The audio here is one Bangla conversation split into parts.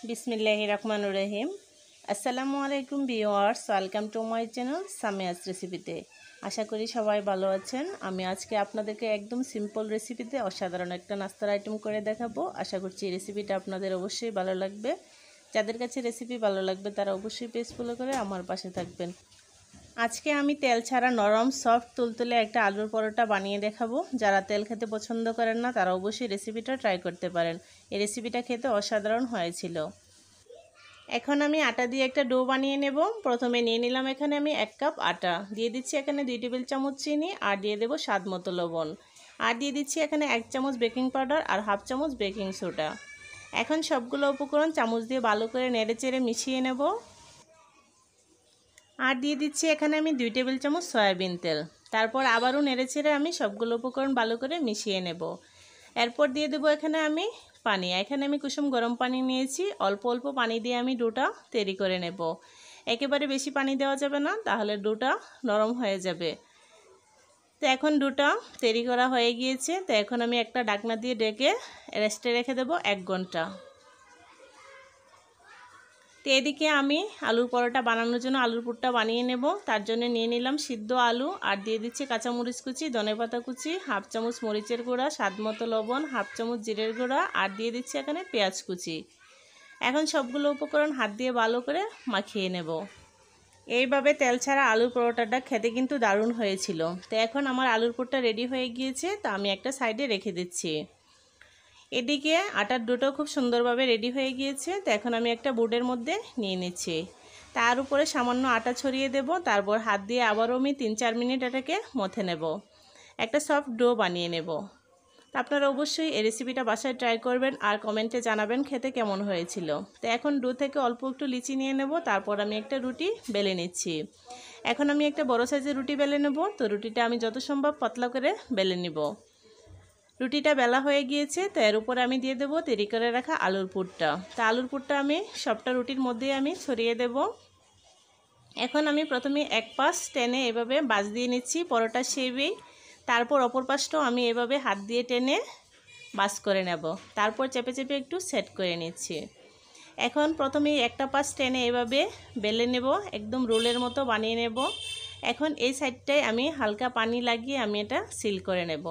বিসমিল্লাহির রহমানির রহিম। আসসালামু আলাইকুম viewers, welcome to my channel Samia's রেসিপিতে। আশা করি সবাই ভালো আছেন। আমি আজকে আপনাদেরকে একদম সিম্পল রেসিপিতে অসাধারণ একটা নাস্তার আইটেম করে দেখাবো। আশা করছি এই রেসিপিটা আপনাদের অবশ্যই ভালো লাগবে। যাদের কাছে রেসিপি ভালো লাগবে তারা অবশ্যই পেজ ফলো করে আমার পাশে থাকবেন। আজকে আমি তেল ছাড়া নরম সফট তুলতুলে একটা আলুর পরোটা বানিয়ে দেখাবো। যারা তেল খেতে পছন্দ করেন না তারা অবশ্যই রেসিপিটা ট্রাই করতে পারেন। এই রেসিপিটা খেতে অসাধারণ হয়েছিল। এখন আমি আটা দিয়ে একটা ডো বানিয়ে নেব। প্রথমে নিয়ে নিলাম এখানে আমি 1 কাপ আটা, দিয়ে দিচ্ছি এখানে 2 টেবিল চামচ চিনি, আর দিয়ে দেব স্বাদ মতো লবণ, আর দিয়ে দিচ্ছি এখানে 1 চামচ বেকিং পাউডার আর হাফ চামচ বেকিং সোডা। এখন সবগুলো উপকরণ চামচ দিয়ে ভালো করে নেড়েচেড়ে মিশিয়ে নেব। আর দিয়ে দিচ্ছি এখানে আমি 2 টেবিল চামচ সয়াবিন তেল। তারপর আবারও নেড়েচেড়ে আমি সবগুলো উপকরণ ভালো করে মিশিয়ে নেব। এরপর দিয়ে দেবো এখানে আমি পানি। এখানে আমি কুসুম গরম পানি নিয়েছি। অল্প অল্প পানি দিয়ে আমি ডোটা তৈরি করে নেব। একেবারে বেশি পানি দেওয়া যাবে না, তাহলে ডোটা নরম হয়ে যাবে। তো এখন ডোটা তৈরি করা হয়ে গিয়েছে। তো এখন আমি একটা ঢাকনা দিয়ে ঢেকে রেস্টে রেখে দেবো 1 ঘন্টা। তো এদিকে আমি আলুর পরোটা বানানোর জন্য আলুর পুরটা বানিয়ে নেব। তার জন্য নিয়ে নিলাম সিদ্ধ আলু, আর দিয়ে দিচ্ছি কাঁচামরিচ কুচি, ধনেপাতা কুচি, হাফ চামচ মরিচের গুঁড়া, স্বাদ মতো লবণ, হাফ চামচ জিরের গুঁড়া, আর দিয়ে দিচ্ছি এখানে পেঁয়াজ কুচি। এখন সবগুলো উপকরণ হাত দিয়ে ভালো করে মাখিয়ে নেব। এইভাবে তেল ছাড়া আলুর পরোটাটা খেতে কিন্তু দারুণ হয়েছিল। তো এখন আমার আলুর পুরটা রেডি হয়ে গিয়েছে। তো আমি একটা সাইডে রেখে দিচ্ছি। এদিকে আটার ডোটাও খুব সুন্দরভাবে রেডি হয়ে গিয়েছে। তো এখন আমি একটা বোর্ডের মধ্যে নিয়ে নিচ্ছি। তার উপরে সামান্য আটা ছড়িয়ে দেব। তারপর হাত দিয়ে আবারও আমি 3-4 মিনিট এটাকে মথে নেব। একটা সফট ডো বানিয়ে নেব। তো আপনারা অবশ্যই এই রেসিপিটা বাসায় ট্রাই করবেন আর কমেন্টে জানাবেন খেতে কেমন হয়েছিল। তো এখন ডো থেকে অল্প একটু লিচি নিয়ে নেব। তারপর আমি একটা রুটি বেলে নিচ্ছি। এখন আমি একটা বড় সাইজের রুটি বেলে নেব। তো রুটিটা আমি যত সম্ভব পাতলা করে বেলে নিব। রুটিটা বেলা হয়ে গিয়েছে। তো এর উপরে আমি দিয়ে দেবো তৈরি করে রাখা আলুর পুরটা। তো আলুর পুরটা আমি সবটা রুটির মধ্যে আমি ছড়িয়ে দেব। এখন আমি প্রথমে এক পাশ টেনে এভাবে বাজ দিয়ে নিচ্ছি পরোটা শেপেই। তারপর অপর পাশটাও আমি এভাবে হাত দিয়ে টেনে বাজ করে নেব। তারপর চেপে চেপে একটু সেট করে নিচ্ছি। এখন প্রথমে একটা পাশ টেনে এভাবে বেলে নেব, একদম রোলের মতো বানিয়ে নেব। এখন এই সাইডটায় আমি হালকা পানি লাগিয়ে আমি এটা সিল করে নেব।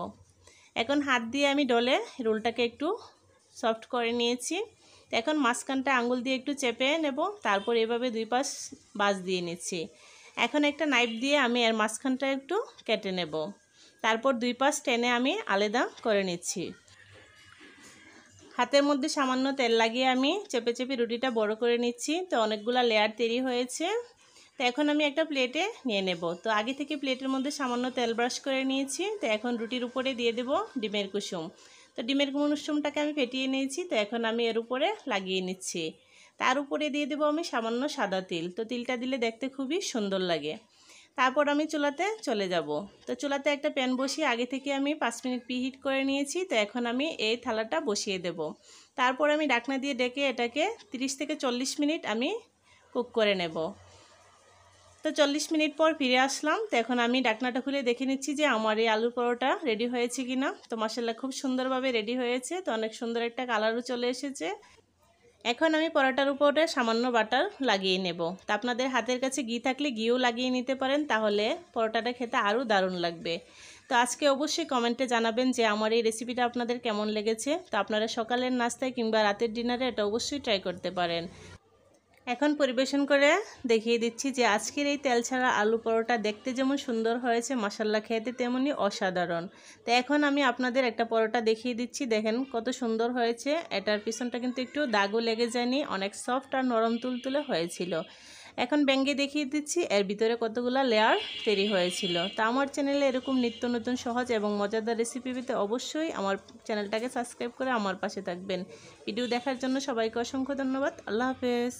এখন হাত দিয়ে আমি ডলে রোলটাকে একটু সফট করে নিয়েছি। এখন মাঝখানটা আঙুল দিয়ে একটু চেপে নেব। তারপর এভাবে দুই পাশ বাজ দিয়ে নিচ্ছি। এখন একটা নাইফ দিয়ে আমি এর মাঝখানটা একটু কেটে নেব। তারপর দুই পাশ টেনে আমি আলাদা করে নিচ্ছি। হাতের মধ্যে সামান্য তেল লাগিয়ে আমি চেপে চেপে রুটিটা বড় করে নিচ্ছি। তো অনেকগুলো লেয়ার তৈরি হয়েছে। তো এখন আমি একটা প্লেটে নিয়ে নেব। তো আগে থেকে প্লেটের মধ্যে সামান্য তেল ব্রাশ করে নিয়েছি। তো এখন রুটির উপরে দিয়ে দেব ডিমের কুসুম। তো ডিমের কুসুমটাকে আমি ফেটিয়ে নিয়েছি। তো এখন আমি এর উপরে লাগিয়ে নিচ্ছি। তার উপরে দিয়ে দেব আমি সামান্য সাদা তিল। তো তিলটা দিলে দেখতে খুবই সুন্দর লাগে। তারপর আমি চুলাতে চলে যাব। তো চুলাতে একটা প্যান বসিয়ে আগে থেকে আমি 5 মিনিট প্রিহিট করে নিয়েছি। তো এখন আমি এই থালাটা বসিয়ে দেব। তারপর আমি ঢাকনা দিয়ে ঢেকে এটাকে 30 থেকে 40 মিনিট আমি কুক করে নেব। তো 40 মিনিট পর ফিরে আসলাম। তো এখন আমি ঢাকনাটা খুলে দেখে নিচ্ছি যে আমার এই আলুর পরোটা রেডি হয়েছে কিনা। তো মাশাআল্লাহ খুব সুন্দরভাবে রেডি হয়েছে। তো অনেক সুন্দর একটা কালারও চলে এসেছে। এখন আমি পরোটার উপরে সামান্য বাটার লাগিয়ে নেব। তা আপনাদের হাতের কাছে ঘি থাকলে ঘিও লাগিয়ে নিতে পারেন, তাহলে পরোটাটা খেতে আরও দারুণ লাগবে। তো আজকে অবশ্যই কমেন্টে জানাবেন যে আমার এই রেসিপিটা আপনাদের কেমন লেগেছে। তো আপনারা সকালের নাস্তায় কিংবা রাতের ডিনারে এটা অবশ্যই ট্রাই করতে পারেন। এখন পরিবেশন করে দেখিয়ে দিচ্ছি যে আজকের এই তেল ছাড়া আলু পরোটা দেখতে যেমন সুন্দর হয়েছে, মাশাআল্লাহ খেতে তেমনই অসাধারণ। তো এখন আমি আপনাদের একটা পরোটা দেখিয়ে দিচ্ছি। দেখেন কত সুন্দর হয়েছে। এটার পিছনটা কিন্তু একটু দাগও লেগে যায়নি, অনেক সফট আর নরম তুলতুলে হয়েছিল। এখন ভেঙে দেখিয়ে দিচ্ছি এর ভিতরে কতগুলো লেয়ার তৈরি হয়েছিল। তো আমার চ্যানেলে এরকম নিত্য নতুন সহজ এবং মজাদার রেসিপি পেতে অবশ্যই আমার চ্যানেলটাকে সাবস্ক্রাইব করে আমার পাশে থাকবেন। ভিডিও দেখার জন্য সবাইকে অসংখ্য ধন্যবাদ। আল্লাহ হাফেজ।